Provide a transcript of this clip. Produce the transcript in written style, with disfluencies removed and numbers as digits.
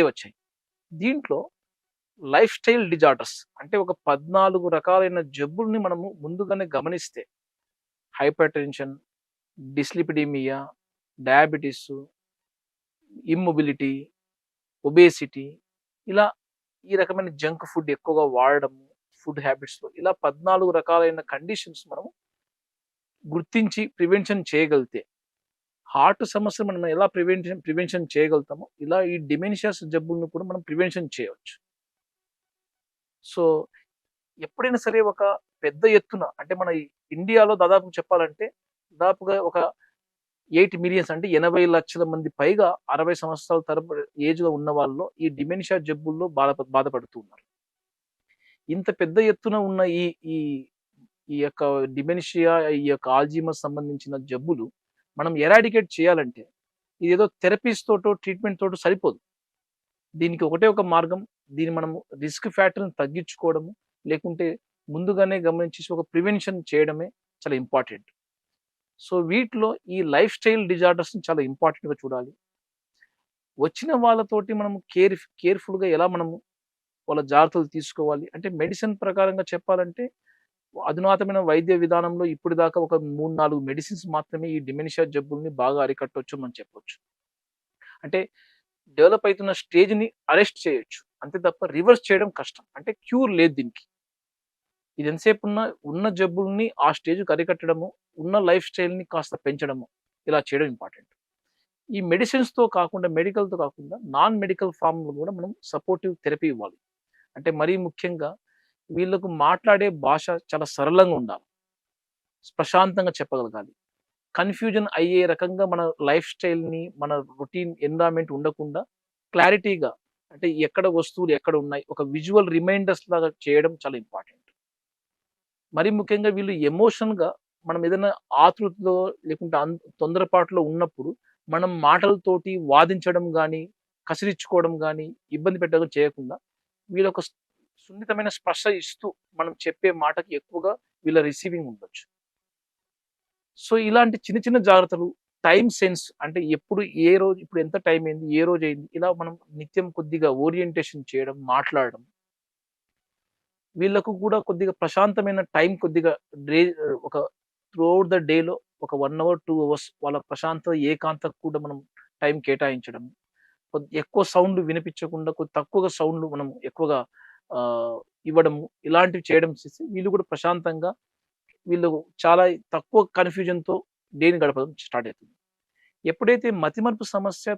వచ్చాయి. దీంట్లో life style disorders అంటే ఒక 14 రకాలైన జబ్బుల్ని మనము ముందుగానే గమనిస్తే hyper tension, dyslipidaemia, డయాబెటిసు, immobility, obesity ఇలా ఈ రకమైన జంక్ ఫుడ్ ఎక్కువగా వాడడము, ఫుడ్ హ్యాబిట్స్‌లో ఇలా 14 రకాలైన కండిషన్స్ మనం గుర్తించి ప్రివెన్షన్ చేయగలిగితే, హార్ట్ సమస్యలు మనం ఎలా ప్రివెన్షన్ చేయగలుగుతామో, ఇలా ఈ డిమెన్షియాస్ జబ్బులను కూడా మనం ప్రివెన్షన్ చేయవచ్చు. సో, ఎప్పుడైనా సరే ఒక పెద్ద ఎత్తున అంటే మన ఇండియాలో దాదాపు చెప్పాలంటే, దాదాపుగా ఒక 8 మిలియన్స్ అంటే 80 లక్షల మంది పైగా 60 సంవత్సరాల తరబడి ఏజ్‌లో ఉన్న వాళ్ళలో ఈ డిమెన్షియా జబ్బుల్లో బాధపడుతూ ఉన్నారు. ఇంత పెద్ద ఎత్తున ఉన్న ఈ ఈ ఈ యొక్క డిమెన్షియా, ఈ యొక్క ఆల్జీమర్స్ సంబంధించిన జబ్బులు మనం ఎరాడికేట్ చేయాలంటే, ఇదేదో థెరపీస్ తోటో, ట్రీట్‌మెంట్ తోటో సరిపోదు. దీనికి ఒకటే ఒక మార్గం. దీన్ని మనము రిస్క్ ఫ్యాక్టర్‌ని తగ్గించుకోవడము, లేకుంటే ముందుగానే గమనించేసి ఒక ప్రివెన్షన్ చేయడమే చాలా ఇంపార్టెంట్. సో, వీటిలో ఈ లైఫ్ స్టైల్ డిజార్డర్స్‌ని చాలా ఇంపార్టెంట్‌గా చూడాలి. వచ్చిన వాళ్ళతోటి మనము కేర్‌ఫుల్‌గా ఎలా మనము వాళ్ళ జాగ్రత్తలు తీసుకోవాలి. అంటే మెడిసిన్ ప్రకారంగా చెప్పాలంటే, అధునాతమైన వైద్య విధానంలో ఇప్పటిదాకా ఒక 3, 4 మెడిసిన్స్ మాత్రమే ఈ డిమెన్షియా జబ్బుల్ని బాగా అరికట్టొచ్చు మనం చెప్పొచ్చు. అంటే డెవలప్ అయితున్న స్టేజ్‌ని అరెస్ట్ చేయొచ్చు. అంతే తప్ప రివర్స్ చేయడం కష్టం. అంటే క్యూర్ లేదు దీనికి. ఇది ఎంతసేపు ఉన్న జబ్బుల్ని ఆ స్టేజ్‌కి అరికట్టడము, ఉన్న లైఫ్ స్టైల్‌ని కాస్త పెంచడము, ఇలా చేయడం ఇంపార్టెంట్. ఈ మెడిసిన్స్‌తో కాకుండా, మెడికల్‌తో కాకుండా నాన్ మెడికల్ ఫార్మ్‌లో కూడా మనం సపోర్టివ్ థెరపీ ఇవ్వాలి. అంటే మరీ ముఖ్యంగా వీళ్ళకు మాట్లాడే భాష చాలా సరళంగా ఉండాలి. ప్రశాంతంగా చెప్పగలగాలి. కన్‌ఫ్యూజన్ అయ్యే రకంగా మన లైఫ్ స్టైల్‌ని, మన రొటీన్ ఎన్విరాన్మెంట్ ఉండకుండా క్లారిటీగా అంటే ఎక్కడ వస్తువులు ఎక్కడున్నాయి, ఒక విజువల్ రిమైండర్స్ లాగా చేయడం చాలా ఇంపార్టెంట్. మరీ ముఖ్యంగా వీళ్ళు ఎమోషన్‌గా మనం ఏదైనా ఆతృతలో లేకుంటే తొందరపాటులో ఉన్నప్పుడు మనం మాటలతోటి వాదించడం గానీ, కసిరిచ్చుకోవడం గానీ, ఇబ్బంది పెట్టడం చేయకుండా వీళ్ళొక సున్నితమైన స్పర్శ ఇస్తూ మనం చెప్పే మాటకి ఎక్కువగా వీళ్ళ రిసీవింగ్ ఉండొచ్చు. సో, ఇలాంటి చిన్న చిన్న జాగ్రత్తలు, టైమ్ సెన్స్ అంటే ఎప్పుడు ఏ రోజు ఇప్పుడు ఎంత టైం అయింది? ఏ రోజయింది? ఇలా మనం నిత్యం కొద్దిగా ఓరియంటేషన్ చేయడం, మాట్లాడడం. వీళ్ళకు కూడా కొద్దిగా ప్రశాంతమైన టైం కొద్దిగా డే ఒక త్రూఅవుట్ ద డేలో ఒక 1 అవర్, 2 అవర్స్ వాళ్ళ ప్రశాంతత, ఏకాంతకు కూడా మనం టైం కేటాయించడం. ఎక్కువ సౌండ్ వినిపించకుండా తక్కువగా సౌండ్‌లు మనం ఎక్కువగా ఇవ్వడము. ఇలాంటివి చేయడం చేసి వీళ్ళు కూడా ప్రశాంతంగా వీళ్ళు చాలా తక్కువ కన్‌ఫ్యూజన్‌తో డేని గడపడం స్టార్ట్ అవుతుంది. ఎప్పుడైతే మతిమరుపు సమస్య